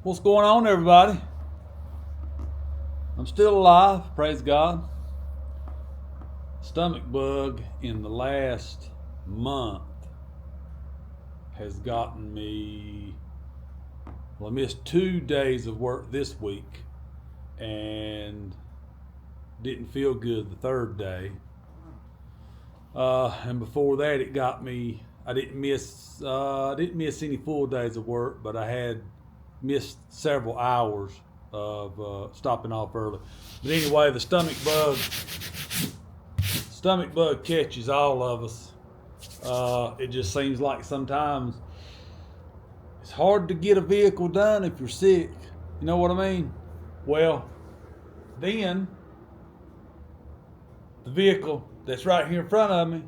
What's going on, everybody? I'm still alive, praise God. Stomach bug in the last month has gotten me. Well, I missed 2 days of work this week and didn't feel good the third day. And before that, it got me. I didn't miss any full days of work, but I had missed several hours of stopping off early. But anyway, the stomach bug catches all of us. It just seems like sometimes it's hard to get a vehicle done if you're sick. You know what I mean? Well, then the vehicle that's right here in front of me,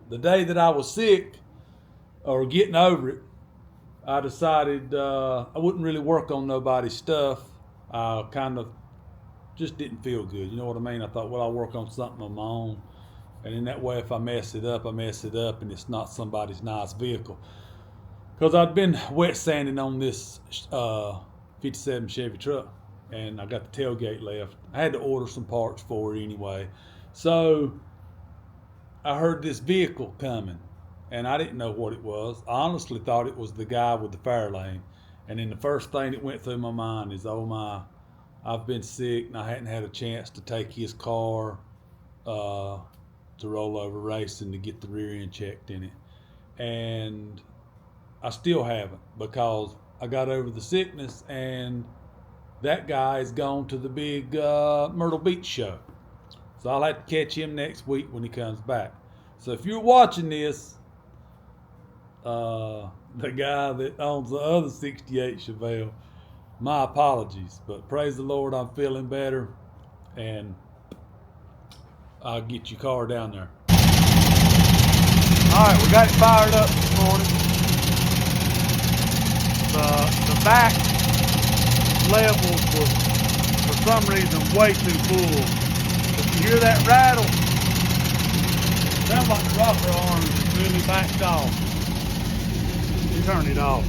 the day that I was sick or getting over it, I decided I wouldn't really work on nobody's stuff. I kind of just didn't feel good. You know what I mean? I thought, well, I'll work on something of my own. And in that way, if I mess it up, and it's not somebody's nice vehicle. Because I'd been wet sanding on this 57 Chevy truck, and I got the tailgate left. I had to order some parts for it anyway. So I heard this vehicle coming, and I didn't know what it was. I honestly thought it was the guy with the fire lane. And then the first thing that went through my mind is, oh my, I've been sick and I hadn't had a chance to take his car to roll over racing to get the rear end checked in it. And I still haven't, because I got over the sickness and that guy is gone to the big Myrtle Beach show. So I'll have to catch him next week when he comes back. So if you're watching this, the guy that owns the other 68 Chevelle, my apologies, but praise the Lord, I'm feeling better, and I'll get your car down there. All right, we got it fired up this morning. The back levels was, for some reason, way too full. If you hear that rattle, it sounds like the rocker arm is really backed off. You turn it off.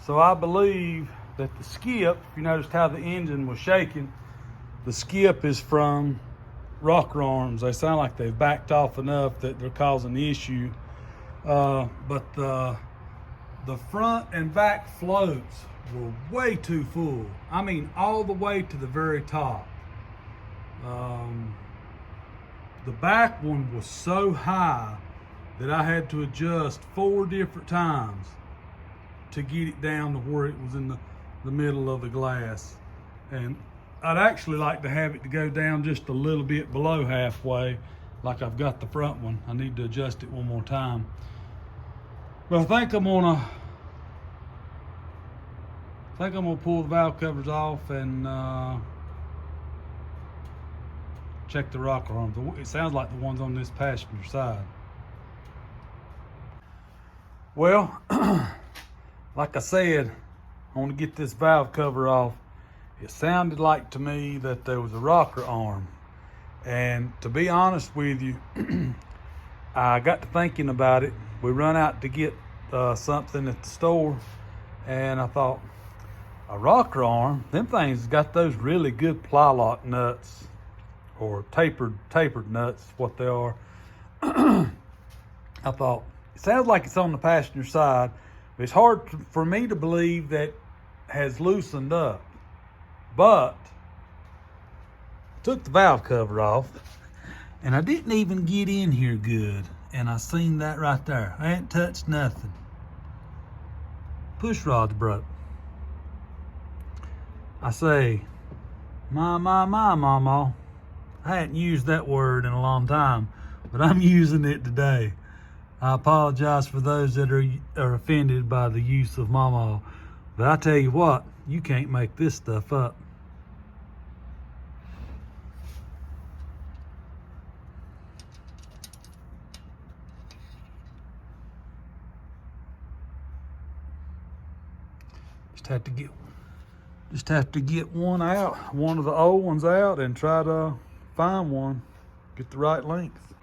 So I believe that the skip, if you noticed how the engine was shaking, the skip is from rocker arms. They sound like they've backed off enough that they're causing the issue. But the front and back floats were way too full. I mean, all the way to the very top. The back one was so high that I had to adjust 4 different times to get it down to where it was in the middle of the glass. And I'd actually like to have it to go down just a little bit below halfway, like I've got the front one. I need to adjust it one more time. But I think I'm gonna pull the valve covers off and check the rocker arms. It sounds like the ones on this passenger side. Well, like I said, I want to get this valve cover off. It sounded like to me that there was a rocker arm. And to be honest with you, I got to thinking about it. We run out to get something at the store, and I thought, a rocker arm, them things got those really good ply lock nuts, or tapered nuts, what they are. I thought, it sounds like it's on the passenger side, but it's hard for me to believe that has loosened up. But I took the valve cover off, and I didn't even get in here good, and I seen that right there. I ain't touched nothing. Push rod's broke. I say, my, mama. I hadn't used that word in a long time, but I'm using it today. I apologize for those that are offended by the use of mama. But I tell you what, you can't make this stuff up. Just have to get one out, one of the old ones out, and try to find one, get the right length.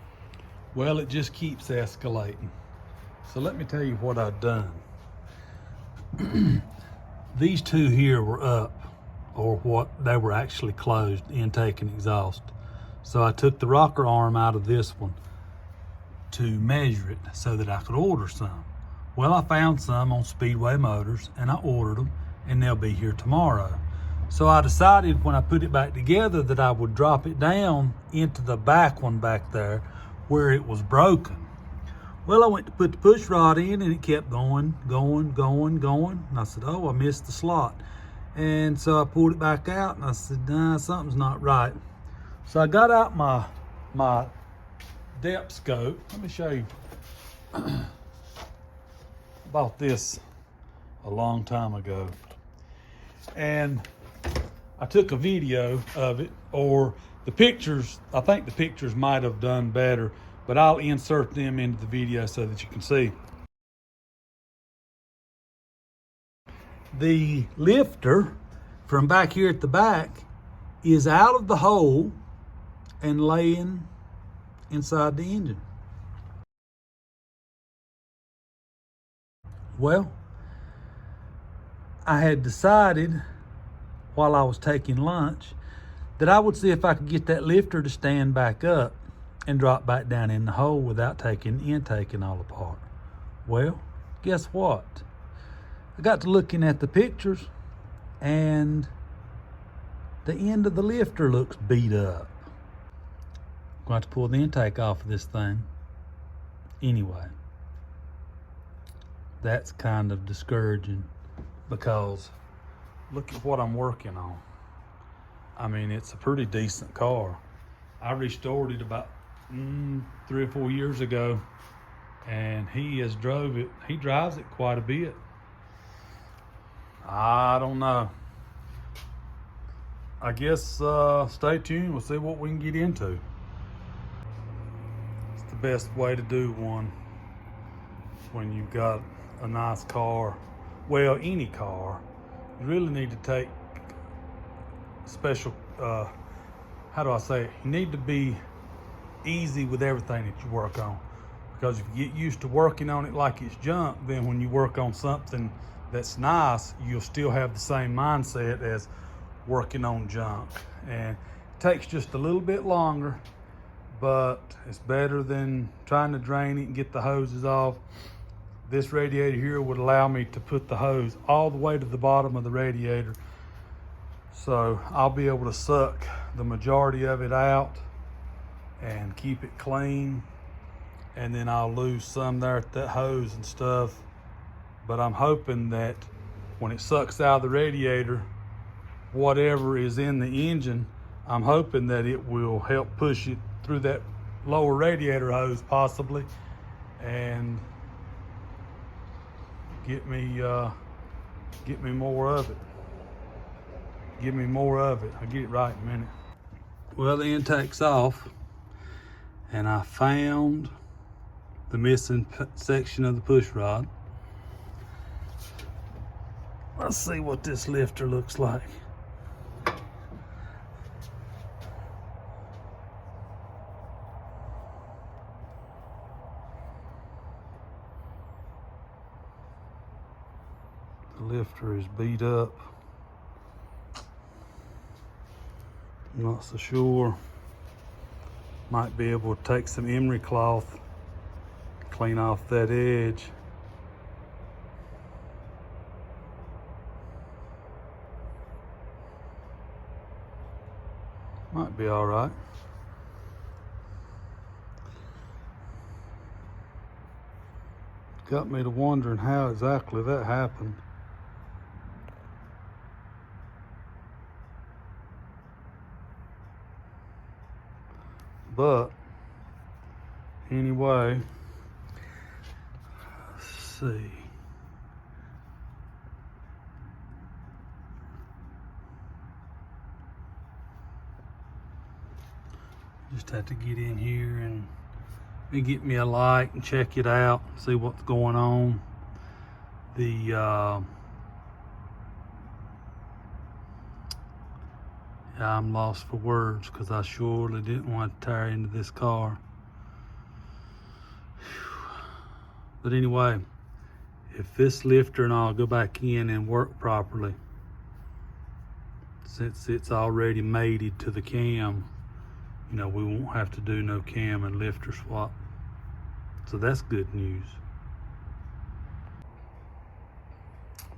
Well, it just keeps escalating. So let me tell you what I've done. These two here were up, or what they were actually closed, intake and exhaust. So I took the rocker arm out of this one to measure it so that I could order some. Well, I found some on Speedway Motors and I ordered them, and they'll be here tomorrow. So I decided when I put it back together that I would drop it down into the back one back there where it was broken. Well, I went to put the push rod in and it kept going. And I said, oh, I missed the slot. And so I pulled it back out and I said, nah, something's not right. So I got out my depth scope. Let me show you. Bought this a long time ago. And I took a video of it, or the pictures. I think the pictures might have done better, but I'll insert them into the video so that you can see. The lifter from back here at the back is out of the hole and laying inside the engine. Well, I had decided while I was taking lunch that I would see if I could get that lifter to stand back up and drop back down in the hole without taking the intake and all apart. Well, guess what? I got to looking at the pictures and the end of the lifter looks beat up. I'm going to have to pull the intake off of this thing. Anyway, that's kind of discouraging because look at what I'm working on. I mean, it's a pretty decent car. I restored it about 3 or 4 years ago, and he drives it quite a bit. I don't know. I guess stay tuned. We'll see what we can get into. It's the best way to do one when you've got a nice car. Well, any car. You really need to take special, how do I say it? You need to be easy with everything that you work on. Because if you get used to working on it like it's junk, then when you work on something that's nice, you'll still have the same mindset as working on junk. And it takes just a little bit longer, but it's better than trying to drain it and get the hoses off. This radiator here would allow me to put the hose all the way to the bottom of the radiator. So I'll be able to suck the majority of it out and keep it clean. And then I'll lose some there at that hose and stuff. But I'm hoping that when it sucks out of the radiator, whatever is in the engine, I'm hoping that it will help push it through that lower radiator hose possibly and get me more of it. Give me more of it. I'll get it right in a minute. Well, the intake's off, and I found the missing section of the push rod. Let's see what this lifter looks like. The lifter is beat up. I'm not so sure. Might be able to take some emery cloth, clean off that edge. Might be all right. Got me to wondering how exactly that happened. But anyway, let's see. Just have to get in here and get me a light and check it out, see what's going on. I'm lost for words because I surely didn't want to tear into this car. But anyway, if this lifter and all go back in and work properly, since it's already mated to the cam, you know, we won't have to do no cam and lifter swap. So that's good news.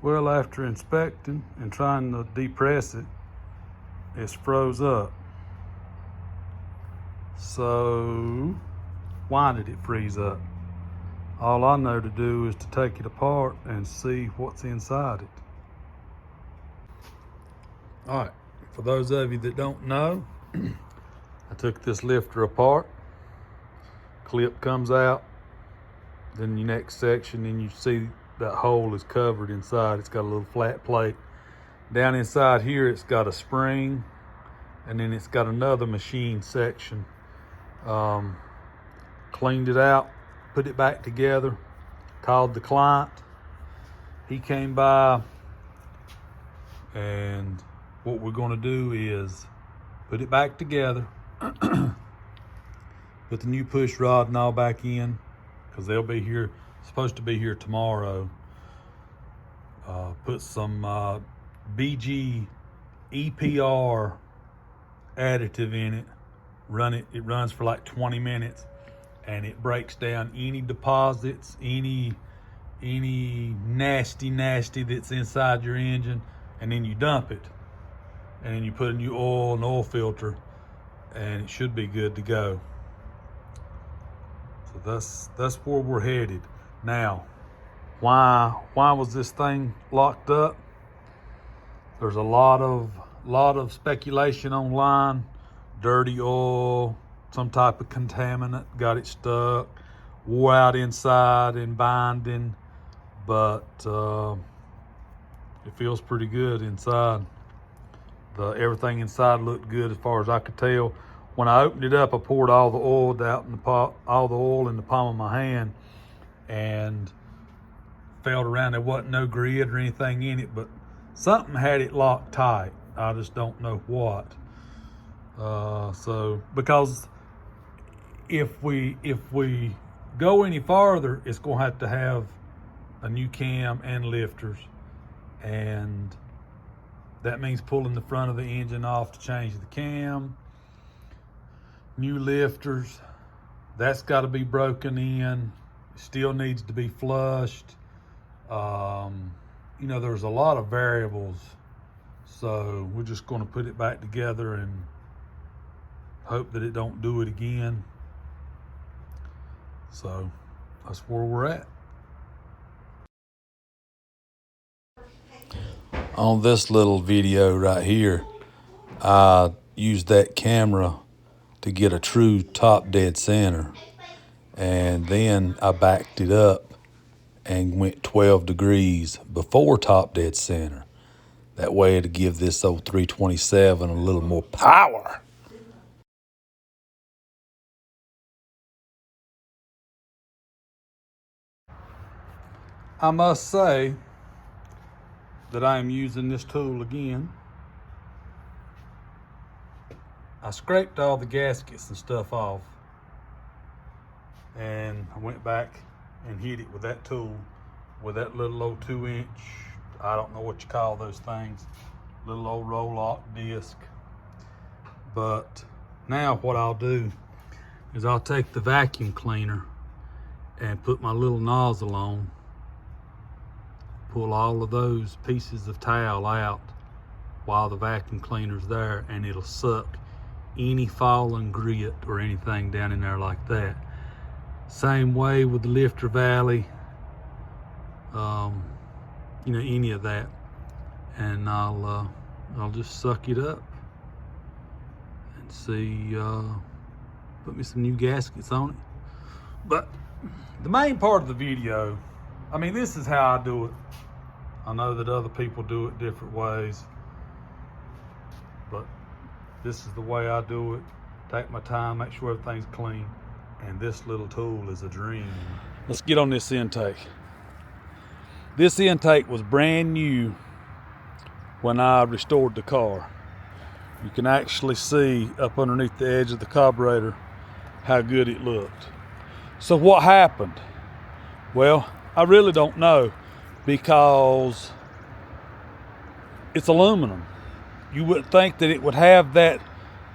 Well, after inspecting and trying to depress it, it's froze up. So why did it freeze up? All I know to do is to take it apart and see what's inside it. All right, for those of you that don't know, I took this lifter apart. Clip comes out, then your next section, and you see that hole is covered inside. It's got a little flat plate. Down inside here, it's got a spring, and then it's got another machine section. Cleaned it out, put it back together, called the client. He came by, and what we're gonna do is put it back together, put the new push rod and all back in, because they'll be here, supposed to be here tomorrow. Put some BG EPR additive in it. It runs for like 20 minutes, and it breaks down any deposits, any nasty that's inside your engine, and then you dump it, and then you put a new oil and oil filter, and it should be good to go. So that's where we're headed. Now, why was this thing locked up? There's a lot of speculation online. Dirty oil, some type of contaminant got it stuck, wore out inside and binding, but it feels pretty good inside. Everything inside looked good as far as I could tell. When I opened it up, I poured all the oil out in the pot, all the oil in the palm of my hand, and felt around. There wasn't no grid or anything in it, but something had it locked tight. I just don't know what. So because if we go any farther, it's gonna have a new cam and lifters, and that means pulling the front of the engine off to change the cam. New lifters, that's got to be broken in. Still needs to be flushed. You know, there's a lot of variables, so we're just going to put it back together and hope that it don't do it again. So that's where we're at. On this little video right here, I used that camera to get a true top dead center, and then I backed it up and went 12 degrees before top dead center. That way it'll give this old 327 a little more power. I must say that I am using this tool again. I scraped all the gaskets and stuff off, and I went back and hit it with that tool, with that little old 2-inch, I don't know what you call those things, little old roll-lock disc. But now what I'll do is I'll take the vacuum cleaner and put my little nozzle on, pull all of those pieces of towel out while the vacuum cleaner's there, and it'll suck any fallen grit or anything down in there like that. Same way with the lifter valley, you know, any of that, and I'll just suck it up and see, put me some new gaskets on it. But the main part of the video, I mean, this is how I do it. I know that other people do it different ways, but this is the way I do it. Take my time, make sure everything's clean, and this little tool is a dream. Let's get on this intake. This intake was brand new when I restored the car. You can actually see up underneath the edge of the carburetor how good it looked. So what happened? Well, I really don't know, because it's aluminum. You wouldn't think that it would have that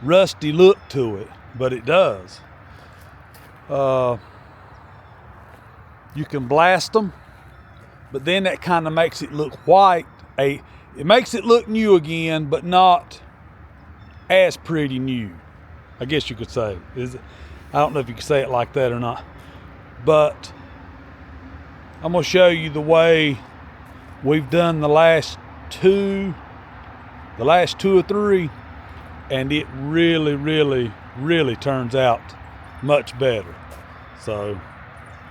rusty look to it, but it does. You can blast them, but then that kind of makes it look white. It makes it look new again, but not as pretty new, I guess you could say. I don't know if you could say it like that or not, but I'm gonna show you the way we've done the last two or three, and it really turns out much better. So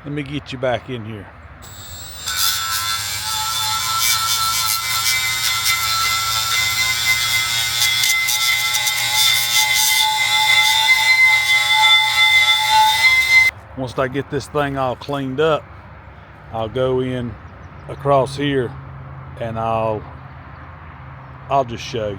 let me get you back in here. Once I get this thing all cleaned up, I'll go in across here and I'll just show you.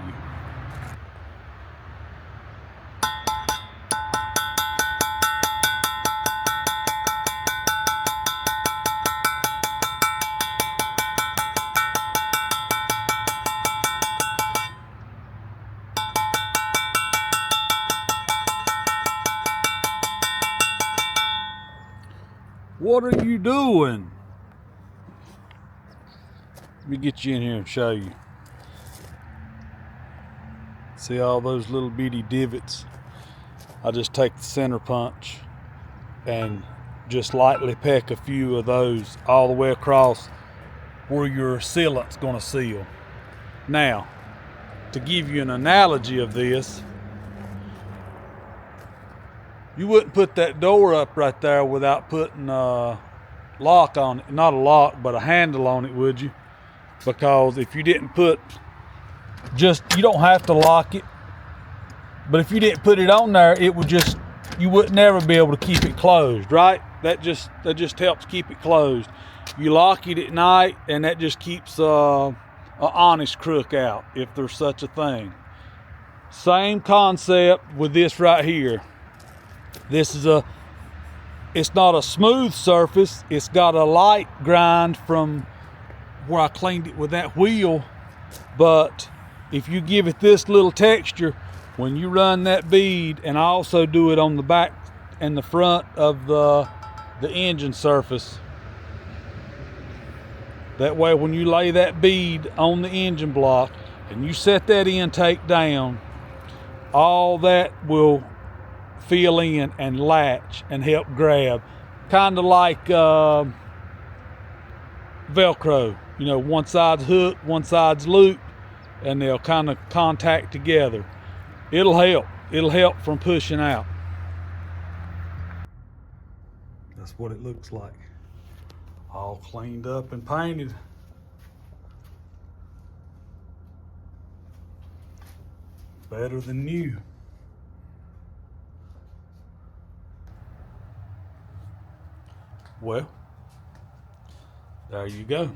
What are you doing? Let me get you in here and show you. See all those little bitty divots? I just take the center punch and just lightly peck a few of those all the way across where your sealant's gonna seal. Now, to give you an analogy of this, you wouldn't put that door up right there without putting a lock on it. Not a lock, but a handle on it, would you? Because if you didn't put, you don't have to lock it, but if you didn't put it on there, it would just, you would never be able to keep it closed, right? That just helps keep it closed. You lock it at night, and that just keeps an honest crook out, if there's such a thing. Same concept with this right here. This is it's not a smooth surface. It's got a light grind from where I cleaned it with that wheel. But if you give it this little texture, when you run that bead, and I also do it on the back and the front of the engine surface, that way when you lay that bead on the engine block and you set that intake down, all that will fill in and latch and help grab, kind of like Velcro. You know, one side's hooked, one side's looped, and they'll kind of contact together. It'll help from pushing out. That's what it looks like, all cleaned up and painted. Better than new. Well, there you go.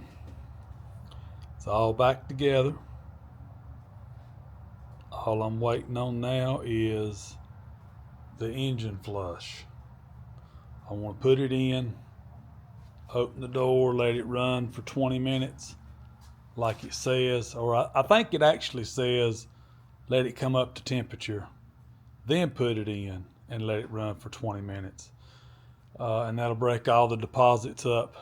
It's all back together. All I'm waiting on now is the engine flush. I want to put it in, open the door, let it run for 20 minutes like it says, or I think it actually says let it come up to temperature, then put it in and let it run for 20 minutes. And that'll break all the deposits up.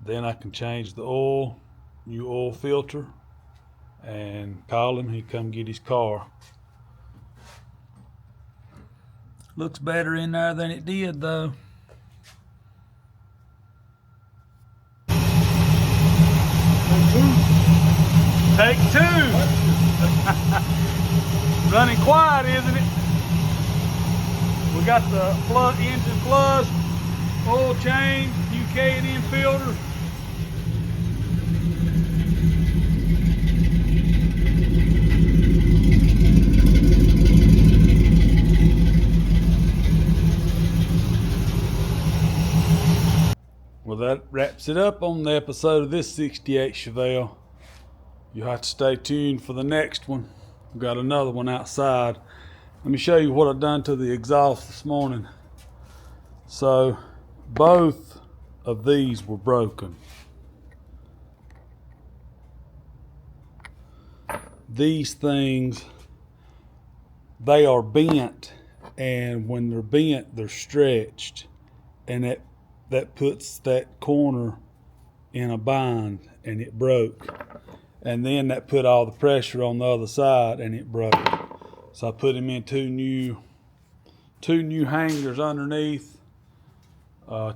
Then I can change the oil, new oil filter, and call him. He come get his car. Looks better in there than it did, though. Take two. Running quiet, isn't it? We got the engine flushed, oil change, new K&N filter. Well, that wraps it up on the episode of this 68 Chevelle. You'll have to stay tuned for the next one. We've got another one outside. Let me show you what I've done to the exhaust this morning. So both of these were broken. These things, they are bent, and when they're bent, they're stretched, and that puts that corner in a bind, and it broke. And then that put all the pressure on the other side, and it broke. So I put them in two new hangers underneath.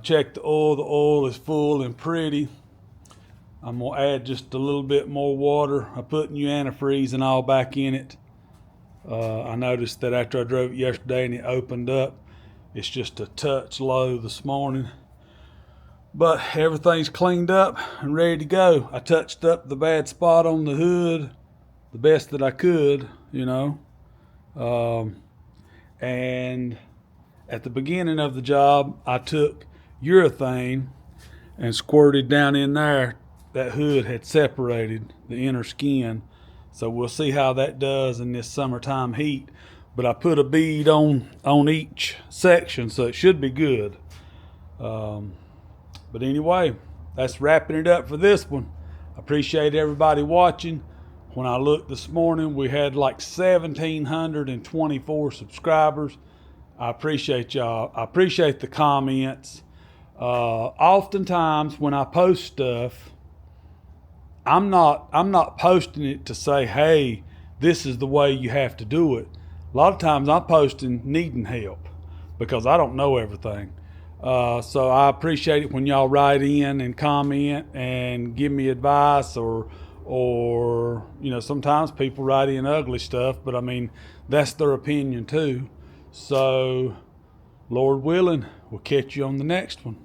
Check the oil. The oil is full and pretty. I'm gonna add just a little bit more water. I put new antifreeze and all back in it. I noticed that after I drove it yesterday and it opened up, it's just a touch low this morning. But everything's cleaned up and ready to go. I touched up the bad spot on the hood the best that I could, and at the beginning of the job, I took urethane and squirted down in there. That hood had separated the inner skin. So we'll see how that does in this summertime heat. But I put a bead on each section, so it should be good. But anyway, that's wrapping it up for this one. I appreciate everybody watching. When I looked this morning, we had like 1,724 subscribers. I appreciate y'all. I appreciate the comments. Oftentimes when I post stuff, I'm not posting it to say, hey, this is the way you have to do it. A lot of times I'm posting needing help because I don't know everything. So I appreciate it when y'all write in and comment and give me advice, or sometimes people write in ugly stuff, but I mean, that's their opinion too. So Lord willing, we'll catch you on the next one.